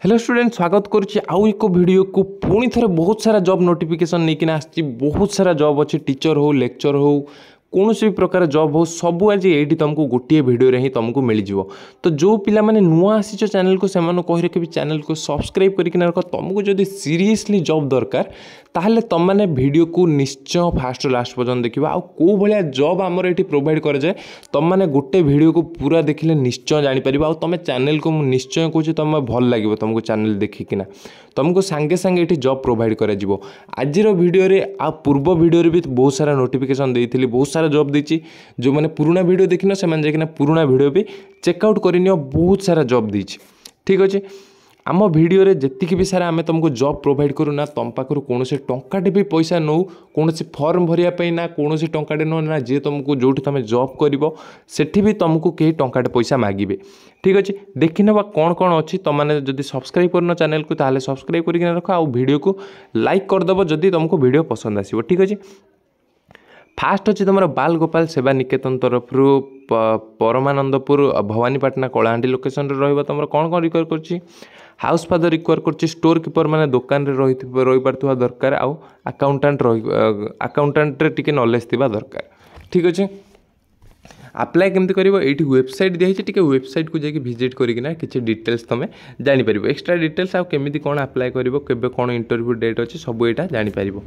Hello student स्वागत करुच्ची आउ एक वीडियो को पुणी थे बहुत सारा जॉब नोटिफिकेशन नहीं आसी बहुत सारा जॉब अच्छी टीचर हो लेक्चर हो कौन भी प्रकार जॉब हो सबू आज ये तुमको गोटे वीडियो रे ही तुमको मिल जाव। तो जो पिला माने नुआ आसीच चैनल को से कही रखी चैनल को सब्सक्राइब करके रख तुमको जब सीरियसली जॉब दरकार ताहले तुम मैंने वीडियो को निश्चय फास्ट लास्ट पर्यटन देखा आउ कौ भाया जॉब आमर ये प्रोवाइड कराए तुम मैंने गोटे वीडियो को पूरा देखिले निश्चय जापर आ तुम चैनल को निश्चय कहूँ तुम भल लगे तुमको चैनल देखिकिना तुमको सांगे सांगे ये जॉब प्रोवाइड कर आज वीडियो रे आ पूर्व वीडियो भी बहुत सारा नोटिफिकेशन देती बहुत सारा जॉब देती जो मैंने पुराना वीडियो देखिन से जाकिना पुराना वीडियो भी चेकआउट करनियो बहुत सारा जॉब देती। ठीक अच्छे आम भिडियो रे जेतिकी भी सारा आम तुमको जॉब प्रोवाइड करूना तुम पाखर कौन से टंकाटे भी पैसा नौ कौन से फॉर्म भरिया ना कौन से टंकाटे नौ ना जी तुमको जो तुम जॉब कर भी तुमको कहीं टंकाटे पैसा मागिबे। ठीक अच्छे देखी ना कौन कौन अच्छी तुम मैंने जब सब्सक्राइब करना चैनल को ताहले सब्सक्राइब करके रख आ वीडियो को लाइक करदेव जदि तुमको वीडियो पसंद आसो। ठीक अच्छे फास्ट अच्छे तुम बाल गोपाल सेवा निकेतन तरफ परमानंदपुर भवानीपाटना कलाहांडी लोकेशन रे तुम कौन कौन रिक्वायर कर हाउस फादर रिक्वायर कर स्टोर कीपर मैंने दुकान रही पार्थिबा दरकार आउ अकाउंटेंट रे टिके नॉलेज थिबा दरकार। ठीक अच्छे अप्लाई केमती कर वेबसाइट दिखाई टी वेबसाइट को जाकि विजिट करना किसी डिटेल्स तुम जापर एक्सट्रा डिटेल्स आमती कौन अप्लाई कर कौन इंटरव्यू डेट अच्छी सब यहाँ जापर।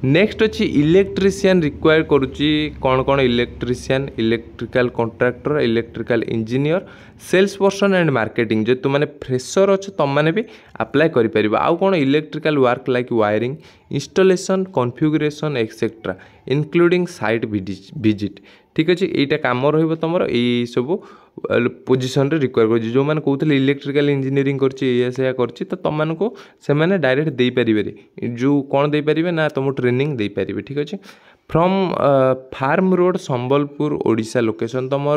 नेक्स्ट अच्छी इलेक्ट्रीशियन रिक्वायर करुच्ची कौन कौन electrician electrical contractor electrical engineer sales person and marketing जो तुम फ्रेशर अच्छे तुम मैंने भी अप्लाई कर आउ कौन electrical work like wiring installation configuration etcetera including site visit. ठीक अच्छे यहाँ कम रम यही सब पोजिशन रिक्वायर कर जो मैंने कहते इलेक्ट्रिकल इंजीनियरिंग कर तुमको से डायरेक्ट दे पारे जो कौन दे पारे ना तुम ट्रेनिंग दे पारे। ठीक अच्छे from farm road Sambalpur Odisha location तुम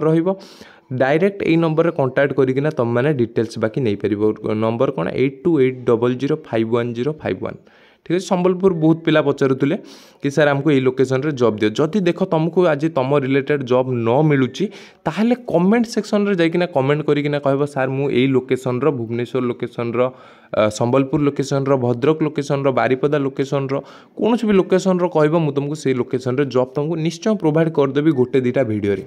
डायरेक्ट यही नंबर में कांटेक्ट करना तुम मैंने डिटेल्स बाकी नहीं पार नंबर कौन 8280051051। ठीक है संबलपुर बहुत पिला पचारूले कि सर आमको ये लोकेशन रे जॉब दियो जदि देख तुमको आज तुम रिलेटेड जॉब न मिलूची ताहले कमेंट सेक्शन रे जाइकिना कमेंट करिकिना कहबो सर मु एई लोकेशन रो भुवनेश्वर लोकेशन रो संबलपुर लोकेशन रो भद्रक लोकेशन रो बारिपदा लोकेशन रो कौन भी लोकेशन रो कहबो मु तुमको से लोकेशन रे जॉब तुमको निश्चय प्रोवाइड कर देबी गोटे दीटा वीडियो रे।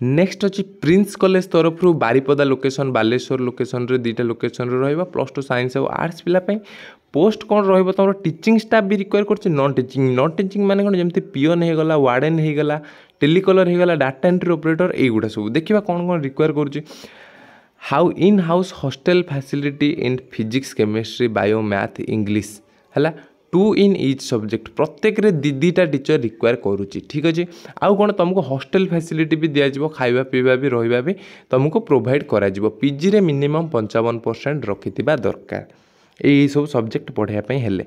नेक्स्ट अच्छी प्रिंस कॉलेज तरफ बारिपदा लोकेशन बालेश्वर लोकेशन रे दीटा लोकेशन रे रहइबा +2 साइंस और आर्ट्स पिला पोस्ट कौन रहिबो तुम टीचिंग स्टाफ भी रिक्वायर कर नॉन टीचिंग माने कौन जमती पियन हो गला वार्डन हो गला टेलीकलर हो गला डाटा एंट्री ऑपरेटर एगुड़ा सब देखा कौन कौन रिक्वायर कर how in house hostel facility in physics chemistry bio math English है 2 इन ईच सब्जेक्ट प्रत्येक रे दीटा टीचर रिक्वायर करुच्ची। ठीक अच्छे आउ कौन तुमको हॉस्टल फैसिलिटी भी दिज्व खाଇବା पीवा भी रहा भी तुमको प्रोवाइड करा पीजी रे मिनिमम 55% रखिथिबा दरकार यही सब सब्जेक्ट पढ़ाई हेले।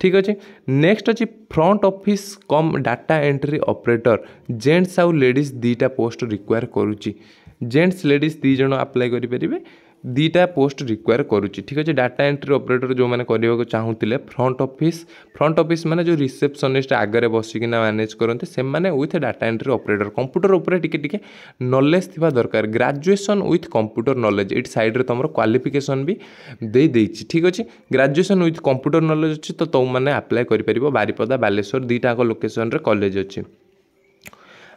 ठीक अच्छे नेक्स्ट अच्छी front office cum data entry operator gents आउ लेडीज दीटा पोस्ट रिक्वायर करुच्ची जेंट्स लेडीज दी जन अप्लाई करेंगे दीटा पोस्ट रिक्वायर करुच्ची। ठीक अच्छे डाटा एंट्री ऑपरेटर जो मैंने करने चाहूले फ्रंट ऑफिस माने जो रिसेप्शनिस्ट आगे बसिकिना मैनेज करते से माने with data entry operator computer उपर टिके नॉलेज थिबा दरकार ग्रेजुएशन विथ कंप्यूटर नॉलेज ये साइड रे तुम क्वालिफिकेशन भी दे देछि। ठीक अच्छे ग्रेजुएशन विथ कंप्यूटर नॉलेज अच्छी तो तुम मैंने अप्लाई कर बारिपदा बालेश्वर दीटा लोकेशन रे कॉलेज अच्छी।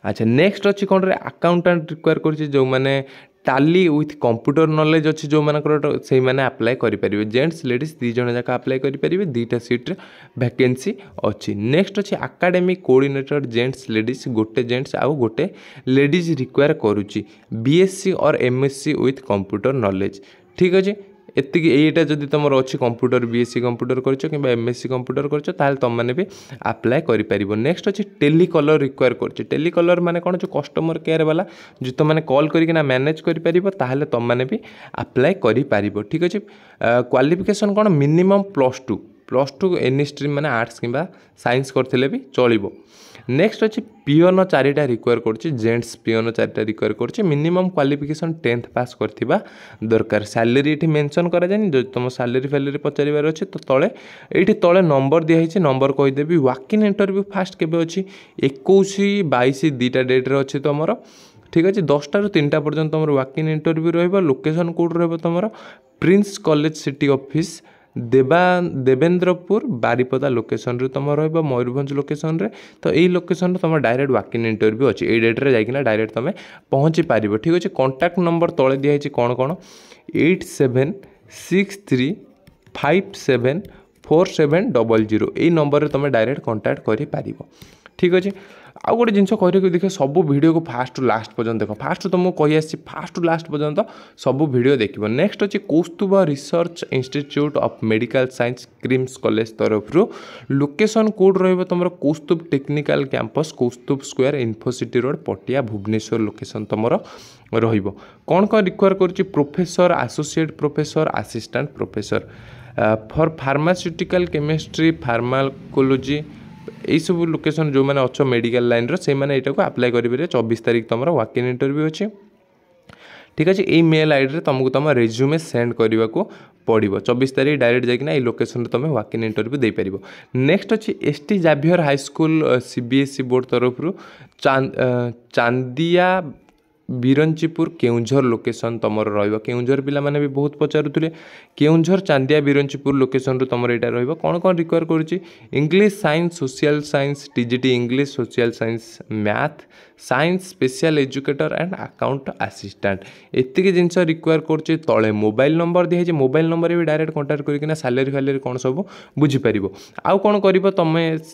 अच्छा नेक्स्ट अच्छी कौन रे अकाउंटेंट रिक्वायर कर जो मैंने टाली विथ कंप्यूटर नॉलेज अच्छी जो मानकर से मैंने अप्लाई करेंगे जेंट्स लेडीज दी जन जाक अप्लाई करेंगे दीटा सीट वैकेंसी अच्छी। नेक्स्ट अच्छी एकेडमिक कोऑर्डिनेटर जेंट्स लेडीज गोटे जेंट्स आउ गोटे लेडीज रिक्वायर करुच्ची बीएससी और एमएससी विथ कंप्यूटर नॉलेज। ठीक अच्छे एति यहीटा जब तुम अच्छी कंप्यूटर बीएससी कंप्यूटर कर एमएससी कंप्यूटर कर तुम मैंने भी अप्लाई कर। नेक्स्ट अच्छी टेलीकलर रिक्वायर कर टेलीकलर माने कौन जो कस्टमर केयर वाला जो तुम मैंने कॉल करना मैनेज कर तुम मैंने भी अप्लाई कर। ठीक अच्छे क्वालिफिकेशन कौन मिनिमम +2 एनी स्ट्रीम मैंने आर्ट्स कि साइंस करते भी चलो। नेक्स्ट अच्छी पियन 4टा रिक्वायर कर जेंट्स पियन 4टा रिक्वायर कर मिनिमम क्वालिफिकेशन 10th पास करथिबा दरकार। सैलरी ये मेंशन करा जानी जो तुम सैलरी फैलरी पचार अच्छे तो तले ये तले नंबर दिखाई नंबर कहीदेवी वॉक इन इंटरव्यू फास्ट केबे अच्छी 21-22 दीटा डेट रे अच्छी तुम। ठीक अच्छे 10टा ରୁ 3टा पर्यटन तुम वॉक इन इंटरव्यू रोकेशन कौट रोम prince college city office Debendrapur Baripada location रे तुम रहिबो मयूरभंज लोकेशन रे। तो यही लोकेशन रे तुम डायरेक्ट वाक इन इंटरव्यू अच्छी ये डेट्रे जाइकिना डायरेक्ट तुम पहुँची पार। ठीक अच्छे कॉन्टैक्ट नंबर तले दिखाई कौन कौन 8763574700 यही नंबर रे तुम डायरेक्ट कॉन्टैक्ट कर। ठीक अच्छे आउ गोटे जिन कह देख सब वीडियो को फास्ट टू लास्ट पर्यंत देख फास्ट तुमको कही आसी फास्ट टू लास्ट पर्यंत सब वीडियो देख। नेक्स्ट अच्छे Kaustubh research institute of medical science क्रिम्स कॉलेज तरफ लोकेशन कोड रही तुम Kaustubh technical campus Kaustubh square Infocity road Patia Bhubaneswar location तुम कौन कौन रिक्वायर कर professor associate professor assistant professor for pharmaceutical chemistry pharmacology यही सब लोकेशन जो मैंने अच्छो मेडिकल लाइन रो से मैंने को अप्लाई करेंगे। 24 तारीख तुम वाक इन इंटरव्यू अच्छे। ठीक अच्छे यही मेल आईडी रे तुमको तुम रेज्यूमे सेंड करने को पड़ो। 24 तारीख डायरेक्ट जाकिना ये लोकेशन तुम वाक इन इंटरव्यू दे पार। नेक्स्ट अच्छे ST Xavier high school CBSE board तरफ चांदिया बिरंचीपुर केउंझर लोकेशन तुम केउंझर पिला माने भी बहुत पचारुले केउंझर चांदिया बिरंचीपुर लोकेशन तुम यहाँ कौन कौन रिक्वायर करुच्ची English science social science TGT English social science math science special educator and account assistant एतिक जिनस रिक्वायर करुच्चे। तले मोबाइल नंबर दिखाई मोबाइल नंबर भी डायरेक्ट कॉन्टैक्ट करके सालेरी फालेरी कौन सब बुझीपर। आउ कौन कर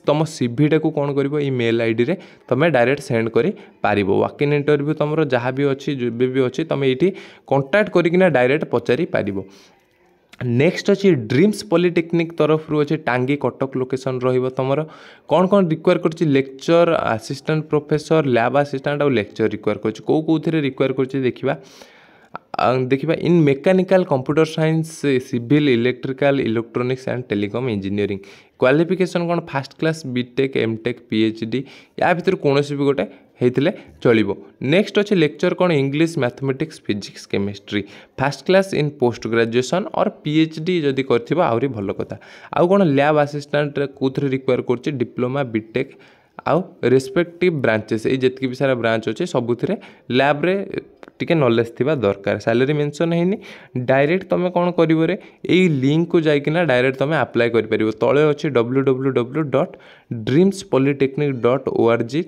तुम सीभीटा को कौन कर मेल आईडी रे तुम डायरेक्ट सेंड कर पार। वाक इन इंटरव्यू तुम जहाँ भी अच्छी जो भी अच्छी तुम ये कॉन्टैक्ट करके डायरेक्ट पचारि पार। नेक्स्ट अच्छी ड्रीम्स पॉलिटेक्निक तरफ अच्छे टांगी कटक लोकेशन तुम कौन कौन रिक्वायर कर lecture assistant professor lab assistant और लेक्चर रिक्वायर कर रिक्वायर कर देखा in mechanical computer science civil electrical electronics and telecom engineering qualification कौन first class B Tech M Tech PhD या भर कौन भी गोटे होते चलो। नेक्स्ट अच्छे लेक्चर कौन English mathematics physics chemistry fast class in post graduation और पीएचडी जदि कर भल कथा। आउ कौन लैब असिस्टेंट कौन रिक्वायर कर डिप्लोमा बीटेक आउ रेस्पेक्टिव ब्रांचेस ये जितकी भी सारा ब्रांच अच्छे सबुथ लैब रे टिके नॉलेज थिबा दरकार। सैलरी मेंशन हैनी डायरेक्ट तुम कौन कर लिंक को जाइकिना डायरेक्ट तुम अप्लाई कर पार। तले अच्छे www.dreamspolytechnic.org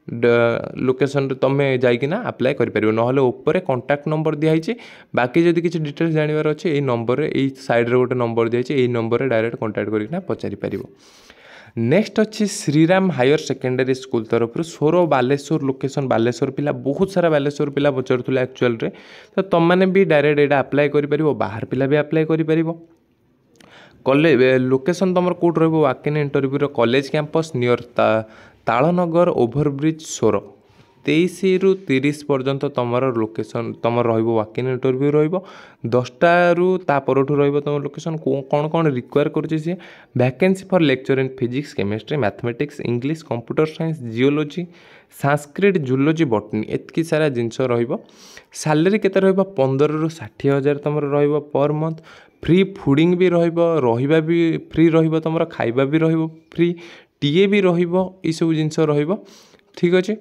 लोकेशन तुम जाइकिना अप्लाई कर पार। ना ऊपर कॉन्टैक्ट नंबर दिखाई बाकी जदि किसी डिटेल्स जानवर अच्छे ये नंबर ये साइड रे गोटे नंबर दिखाई यही नंबर डायरेक्ट कॉन्टैक्ट करके पचारि पार। नेक्स्ट अच्छी श्रीराम हायर सेकेंडरी स्कूल तरफ सोर बालेश्वर लोकेशन बालेश्वर पिला बहुत सारा बालेश्वर पिला पचारूले एक्चुअल रे। तो तुम मैंने भी डायरेक्ट यहाँ अप्लाई कर बाहर पिला भी अप्लाई कर कॉलेज लोकेशन तुम कौट walk in interview college campus near Talnagar overbridge सोर 23 ରୁ 30 पर्यंत तुम लोकेशन तुम वाक इन इंटरव्यू रो10टा रू तापरठू तुम लोकेशन कौन कौन रिक्वायर कर vacancy for lecture in physics chemistry mathematics English computer science geology Sanskrit zoology botany एतकी सारा जिनस सैलरी केते 15 ରୁ 60 हज़ार तुम पर मंथ फ्री फूडिंग भी रहा भी फ्री तुम खाइबा भी फ्री टीए भी सब जिनस ठीक अच्छे।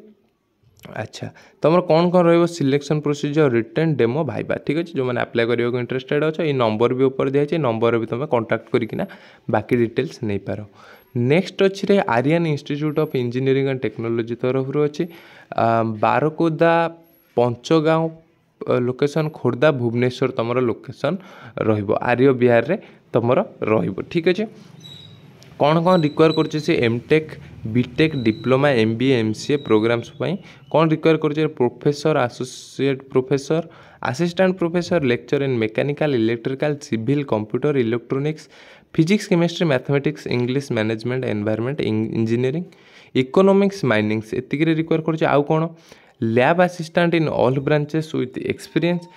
अच्छा तुम कौन कौन selection procedure return demo viva ठीक अच्छे। जो मैंने अप्लाई करने को इंटरेस्टेड अच्छे ये नंबर भी ऊपर दिखाई नंबर भी तुम कांटेक्ट करकिना बाकी डिटेल्स नहीं पार। नेक्स्ट अच्छे Aryan institute of engineering and technology तरफ अच्छे बारकोदा पंचगाँव लोकेशन खोर्धा भुवनेश्वर तुम लोकेशन आर्य बिहार रे तुम ठीक अच्छे। कौन कौन रिक्वायर कर M Tech B Tech diploma MBA MCA programs कौन रिक्वायर कर professor associate professor assistant professor lecture in mechanical electrical civil computer electronics physics chemistry mathematics English management environment engineering economics minings एतिक रिक्वायर कर आउ कौन lab assistant in all branches with experience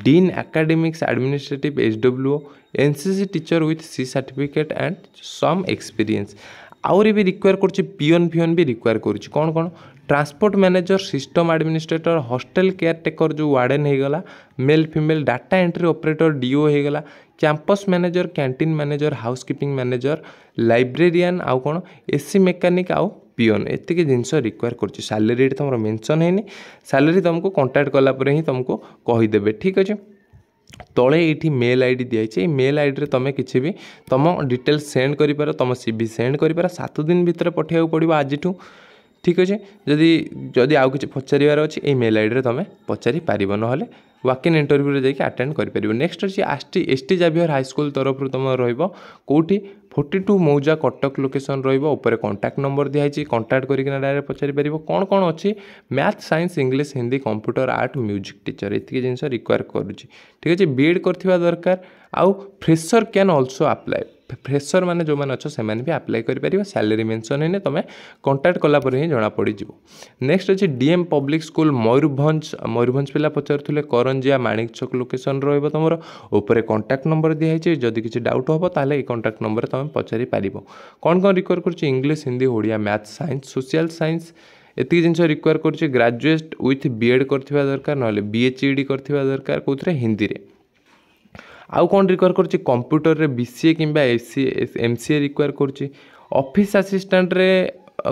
dean academics administrative SWO NCC teacher with C certificate and some experience आउरी भी require कर पियन फियन भी require कर कौन कौन transport manager system administrator hostel caretaker जो वार्डन होगला male female data entry operator डीओ होगला campus manager canteen manager housekeeping manager librarian आउ कौन एसी मेकानिक आउ पियन एतिक जिनस रिक्वायर कर सैलरी तुम मेंशन है सैलरी तुमको कांटेक्ट कला ही तुमको कहीदेवे ठीक अच्छे। तले ये मेल आईडी दिखाई मेल आईडी रे तुम किसी भी तुम डिटेल्स सेंड कर तुम सीवी सेंड कर 7 दिन भितर पठाइबा पड़ो आज। ठीक अच्छे जदि जदि आउ कि पचार अच्छे ये मेल आईडी तुम पचारि पार ना वॉक इन इंटरव्यू जाकि अटेंड कर। नेक्स्ट अच्छे एसटी जाभियर हाईस्कूल तरफ तुम रोटी 42 मौजा कटक लोकेशन ऊपर कॉन्टैक्ट नंबर दिखाई कॉन्टैक्ट करके डायरेक्ट पचारि पार कौन कौन अच्छी math science English Hindi computer art music teacher ये जिन रिक्वायर करुच्ची। ठीक अच्छे बीएड कर दरकार आउ fresher can also apply fresher माने जो मैंने अच्छे से भी अप्लाई कर सैलरी मेंशन है तुम कॉन्टैक्ट कलापर ही जना पड़। नेक्स्ट अच्छे डीएम पब्लिक स्कूल मयूरभंज पिला पचारुले करंजिया माणिक छक लोकेशन रही तुम ऊपर कॉन्टैक्ट नंबर दिखाई जदि किसी डाउट हम ताले कॉन्टैक्ट नंबर तुम पचारि पार कौन कौन रिक्वायर कर English Hindi Odia math science social science एति जिन रिक्वायर कर ग्रेजुएट विथ बीएड करथिबा दरकार ना बीएचईडी करथिबा दरकार कौन हिंदी रे आउ कौन रिक्वायर कर कंप्यूटर रे बीसीए किंबा एमसीए रिक्वायर कर ऑफिस असिस्टेंट रे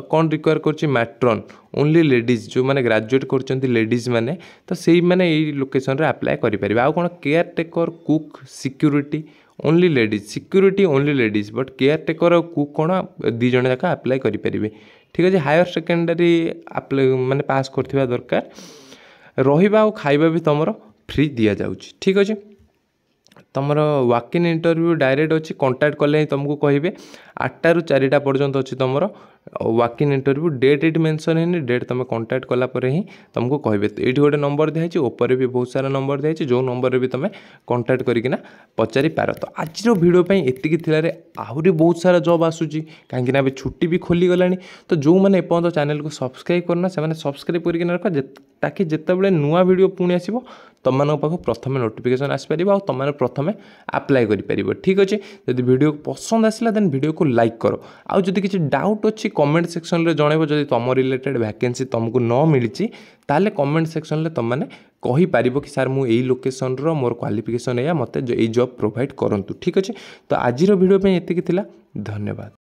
कौन रिक्वायर कर मैट्रन ओनली लेडीज जो मैंने ग्रेजुएट कर लेडीज मैंने तो से मैंने यही लोकेशन रे अप्लाई करें आउ कौन care taker cook security only ladies security only ladies but care taker cook कौन दी जन जाक अप्लाई करेंगे। ठीक अच्छे हायर सेकेंडरी अप्लाई माने पास करथिबा दरकार रहिबा और खाइबा भी तुम फ्री दिया जाउची। ठीक अच्छे तुम वॉक इन इंटरव्यू डायरेक्ट अच्छी कॉन्टैक्ट कले ही तुमको कहे 8टा ରୁ 4टा पर्यंत अच्छी तुम वॉक इन इंटरव्यू डेट ये मेंशन है डेट तुम कॉन्टैक्ट कलापर ही तुमको कहे ये गोटे नंबर दिखाई ऊपर भी बहुत सारा नंबर दिखाई जो नंबर भी तुम कॉन्टैक्ट करना पचारि पार। तो आज भिडियो एतिकी थिलारे आहरी बहुत सारा जॉब आसूची कहीं छुट्टी भी खोली गलानी तो जो मैंने एपर्यंत चैनल को सब्सक्राइब करना से सब्सक्राइब करके रख ताकि जितेबाला नुआ वीडियो पुणी आसो तुम पाख प्रथम नोटिफिकेशन आसपार और तुम प्रथम अप्लाई कर। ठीक अच्छे जब वीडियो पसंद आसला देन वीडियो को लाइक करो आउ जदि किसी डाउट अच्छी कमेंट सेक्शन रे जनइब जदि तुम रिलेटेड वैकेंसी तुमको न मिली ताले कमेंट सेक्शन रे तुम मैंने कही पार कि सार मु एई लोकेशन रो मोर क्वालिफिकेशन या मते जो जॉब प्रोवाइड करंतु। ठीक अच्छे तो आज वीडियो पे एतिकी थिला धन्यवाद।